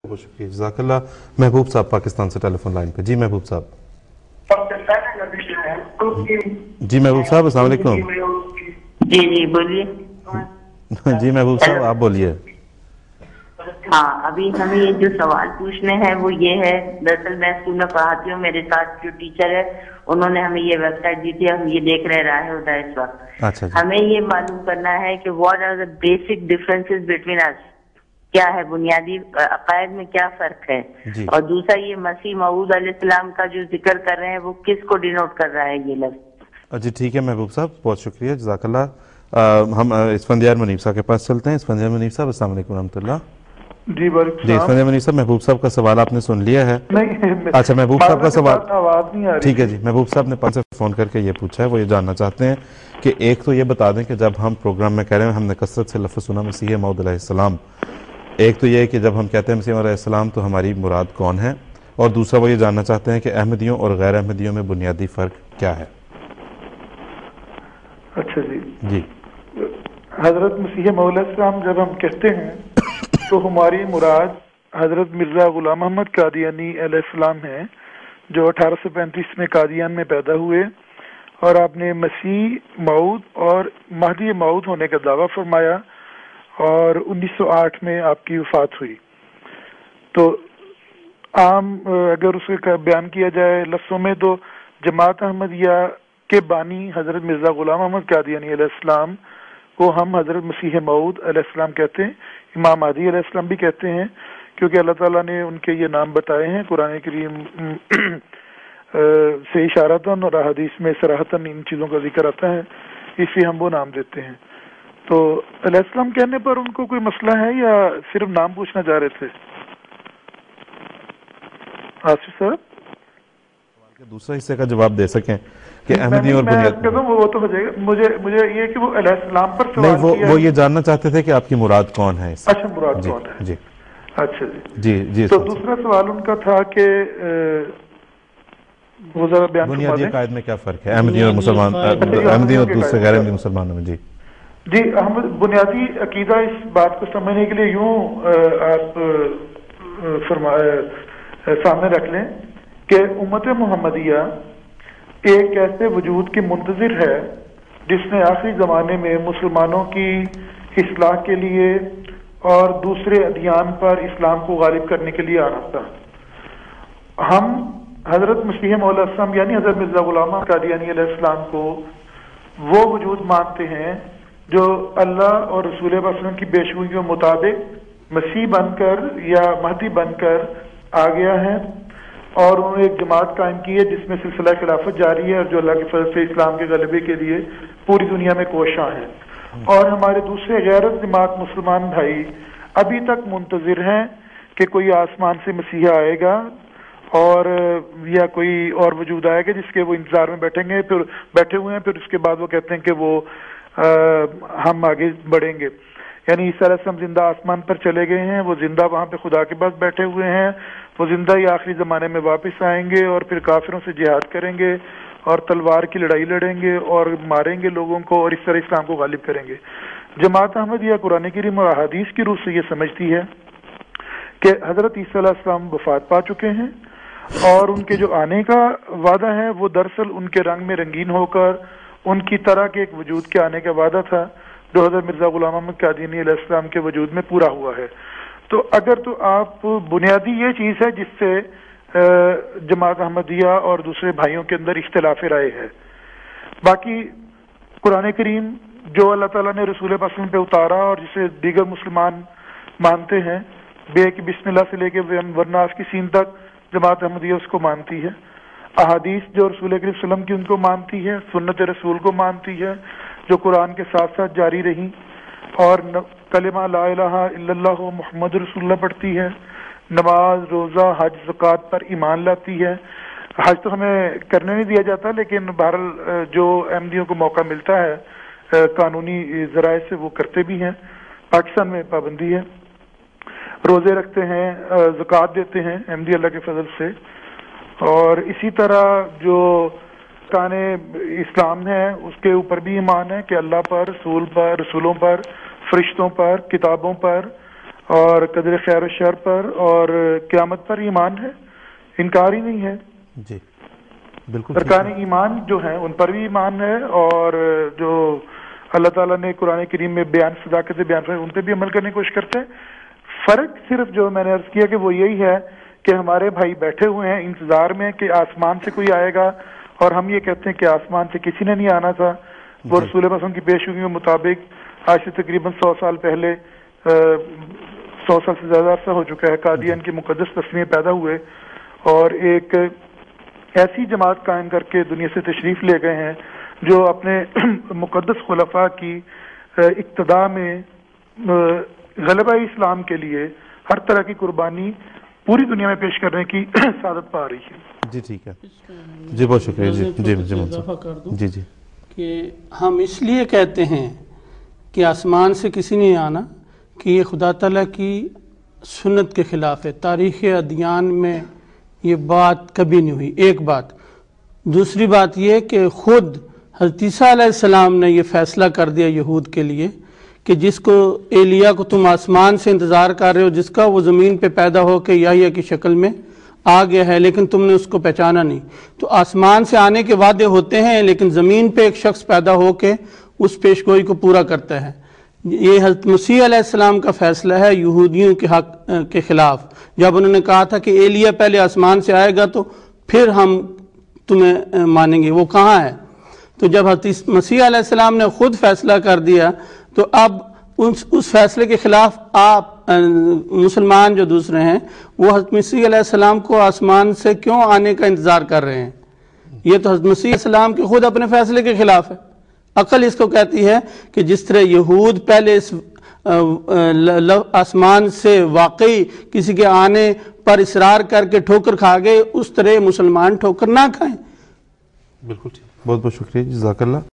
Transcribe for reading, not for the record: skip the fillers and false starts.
बहुत शुक्रिया, जज़ाकल्लाह। महबूब साहब पाकिस्तान से टेलीफोन लाइन पे। जी महबूब साहब। जी महबूब साहब, अस्सलाम वालेकुम। जी जी बोलिए। जी महबूब साहब आप बोलिए। हाँ, अभी हमें ये जो सवाल पूछने हैं वो ये है, दरअसल मैं स्कूल में पढ़ाती हूँ, मेरे साथ जो टीचर है उन्होंने हमें ये वेबसाइट दी थी, हम ये देख रहे हैं इस वक्त। अच्छा जी। हमें ये मालूम करना है कि what are the basic differences between us, क्या है बुनियादी अकायद में क्या फर्क है, और दूसरा ये मसीह मऊद अलैहिस्सलाम का जो जिक्र कर रहे हैं वो किसको डिनोट कर रहा है ये लफ्ज़। जी ठीक है महबूब साहब, बहुत शुक्रिया, जज़ाकल्लाह। हम इस्फंदियार मुनीब साहब के पास चलते हैं। इस्फंदियार मुनीब साहब, अस्सलाम वालेकुम रहमतुल्लाह। जी जी इस्फंदियार मुनीब साहब, महबूब साहब का सवाल आपने सुन लिया है? नहीं, अच्छा, महबूब साहब का सवाल आवाज नहीं आ रही। ठीक है जी। महबूब साहब ने पास से फ़ोन करके ये पूछा है, वो ये जानना चाहते हैं कि एक तो ये बता दें कि जब हम प्रोग्राम में कह रहे हैं हमने कसरत से लफ्ज़ सुना मसीह मऊद अलैहिस्सलाम, एक तो ये है कि जब हम कहते हैं मसीह मऊद अलैहिस्सलाम तो हमारी मुराद कौन है, और दूसरा वो ये जानना चाहते हैं कि अहमदियों और गैर अहमदियों में बुनियादी फ़र्क क्या है। अच्छा जी जी। हजरत मसीह मऊद अलैहिस्सलाम जब हम कहते हैं तो हमारी मुराद हजरत मिर्ज़ा गुलाम अहमद कादियानी अलैहिस्सलाम है, जो 1835 में कादियान में पैदा हुए, और आपने मसीह मऊद और महदी मऊद होने का दावा फरमाया, और 1908 में आपकी वफात हुई। तो आम अगर उसका बयान किया जाए लफ्ज़ों में तो जमात अहमदिया के बानी हजरत मिर्ज़ा गुलाम अहमद कादियानी अलैहिस्सलाम को हम हजरत मसीह मऊद अलैहिस्सलाम कहते हैं, इमाम महदी अलैहिस्सलाम भी कहते हैं, क्योंकि अल्लाह ताला ने उनके ये नाम बताए हैं कुरान करीम से इशारतन और हदीस में सराहतन इन चीज़ों का जिक्र आता है, इसलिए हम वो नाम देते हैं। तो अलैहिस्सलाम कहने पर उनको कोई मसला है या सिर्फ नाम पूछना चाह रहे थे आसिफ साहब? दूसरा हिस्से का जवाब दे सकें कि अहमदी और बुनियाद वो तो हो जाएगा। मुझे ये कि वो अलैहिस्सलाम पर सवाल नहीं, वो ये जानना चाहते थे कि आपकी मुराद कौन है। अच्छा, मुराद कौन है। जी अच्छा जी जी। तो दूसरा सवाल उनका था कि वो जरा बयान बुनियादी अकायद में क्या फर्क है अहमदी और मुसलमान, अहमदी और दूसरे गैर अहमदी मुसलमानों में। जी जी, हम बुनियादी अकीदा इस बात को समझने के लिए यूं आप सामने रख लें कि उम्मत मुहम्मदिया एक ऐसे वजूद की मुंतज़िर है जिसने आखिरी ज़माने में मुसलमानों की इस्लाह के लिए और दूसरे अदियान पर इस्लाम को गालिब करने के लिए आना था। हम हजरत मसीह मौद अलैहिस्सलाम यानी हजरत मिर्ज़ा गुलाम अहमद कादियानी अलैहिस्सलाम को वो वजूद मानते हैं जो अल्लाह और रसूल वसल्लम की पेशगोई के मुताबिक मसीह बनकर या महदी बनकर आ गया है, और उन्होंने एक जमात कायम की है जिसमें सिलसिला खिलाफत जारी है, और जो अल्लाह के फजल से इस्लाम के गलबे के लिए पूरी दुनिया में कोशां है। और हमारे दूसरे गैरत जमात मुसलमान भाई अभी तक मुंतजिर हैं कि कोई आसमान से मसीहा आएगा और या कोई और वजूद आएगा जिसके वो इंतजार में बैठे हुए हैं, फिर उसके बाद वो कहते हैं कि वो हम आगे बढ़ेंगे। यानी ईसा अलैहिस्सलाम जिंदा आसमान पर चले गए हैं, वो जिंदा वहां पे खुदा के पास बैठे हुए हैं, वो जिंदा ही आखिरी जमाने में वापस आएंगे और फिर काफिरों से जिहाद करेंगे और तलवार की लड़ाई लड़ेंगे और मारेंगे लोगों को, और इस तरह इस्लाम को गालिब करेंगे। जमात अहमदिया कुरान करीम और अहादीस की रूह से ये समझती है कि हजरत ईसा अलैहिस्सलाम वफात पा चुके हैं, और उनके जो आने का वादा है वो दरअसल उनके रंग में रंगीन होकर उनकी तरह के एक वजूद के आने का वादा था जो हजरत मिर्ज़ा गुलाम अहमद कादियानी अलैहिस्सलाम के वजूद में पूरा हुआ है। तो अगर तो आप बुनियादी ये चीज़ है जिससे जमात अहमदिया और दूसरे भाइयों के अंदर इख्तिलाफ राय है। बाकी कुरान करीम जो अल्लाह ताला ने रसूल वसल्लम पे उतारा और जिसे दीगर मुसलमान मानते हैं, बेक बिस्मिल्लाह से लेके वरनास की सीन तक जमात अहमदिया उसको मानती है। अहादीस जो रसूल करीम सल्लल्लाहु अलैहि वसल्लम की उनको मानती है, सुन्नत रसूल को मानती है जो कुरान के साथ साथ जारी रही, और कलिमा ला इलाहा इल्लल्लाह मुहम्मद रसूलुल्लाह पढ़ती है, नमाज रोज़ा हज ज़कात पर ईमान लाती है। हज तो हमें करने नहीं दिया जाता, लेकिन बहरहाल जो अहमदियों को मौका मिलता है कानूनी ज़राए से वो करते भी हैं। पाकिस्तान में पाबंदी है। रोज़े रखते हैं, ज़कात देते हैं अहमदी अल्लाह के फजल से। और इसी तरह जो काने इस्लाम है उसके ऊपर भी ईमान है कि अल्लाह पर, रसूलों पर, फरिश्तों पर, किताबों पर اور قدر خیر و شر پر اور قیامت پر ایمان ہے، انکار ہی نہیں ہے. جی بالکل. ارکان ایمان جو ہیں ان پر بھی ایمان ہے، اور جو اللہ تعالیٰ نے قرآن کریم میں بیان صداقت سے بیان ان پہ بھی عمل کرنے کی کوشش کرتے ہیں. فرق صرف جو میں نے عرض کیا کہ وہ یہی ہے کہ ہمارے بھائی بیٹھے ہوئے ہیں انتظار میں کہ آسمان سے کوئی آئے گا، اور ہم یہ کہتے ہیں کہ آسمان سے کسی نے نہیں آنا تھا. وہ رسول وسلم کی پیشگوئی کے مطابق آج سے تقریباً 100 سال پہلے 100 سال سے زیادہ عرصہ ہو چکا ہے قادیان کے مقدس تسمیے پیدا ہوئے، اور ایک ایسی جماعت قائم کر کے دنیا سے تشریف لے گئے ہیں جو اپنے مقدس خلفاء کی اقتداء میں غلبہ اسلام کے لیے ہر طرح کی قربانی پوری دنیا میں پیش کرنے کی سعادت پا رہی ہے. جی ٹھیک ہے جی، بہت شکریہ. جی جی جی اضافہ کر دوں جی جی کہ ہم اس لیے کہتے ہیں کہ آسمان سے کسی نہیں آنا کہ یہ خدا تعالیٰ کی سنت کے خلاف ہے. تاریخ ادیان میں یہ بات کبھی نہیں ہوئی. ایک بات. دوسری بات یہ کہ خود حضرت عیسیٰ علیہ السلام نے یہ فیصلہ کر دیا یہود کے لیے کہ جس کو ایلیا کو تم آسمان سے انتظار کر رہے ہو، جس کا وہ زمین پہ پیدا ہو کے یحییٰ کی شکل میں آ گیا ہے لیکن تم نے اس کو پہچانا نہیں. تو آسمان سے آنے کے وعدے ہوتے ہیں لیکن زمین پہ ایک شخص پیدا ہو کے اس پیشگوئی کو پورا کرتا ہے. یہ حضرت مسیح علیہ السلام کا فیصلہ ہے یہودیوں کے حق کے خلاف، جب انہوں نے کہا تھا کہ ایلیا پہلے آسمان سے آئے گا تو پھر ہم تمہیں مانیں گے. وہ کہاں ہے؟ تو جب حضرت مسیح علیہ السلام نے خود فیصلہ کر دیا تو اب اس فیصلے کے خلاف آپ مسلمان جو دوسرے ہیں وہ حضرت مسیح علیہ السلام کو آسمان سے کیوں آنے کا انتظار کر رہے ہیں؟ یہ تو حضرت مسیح علیہ السلام کے خود اپنے فیصلے کے خلاف ہے. عقل اس کو کہتی ہے کہ جس طرح یہود پہلے اس آسمان سے واقعی کسی کے آنے پر اصرار کر کے ٹھوکر کھا گئے، اس طرح مسلمان ٹھوکر نہ کھائیں. بالکل ٹھیک. بہت بہت شکریہ. جزاک اللہ.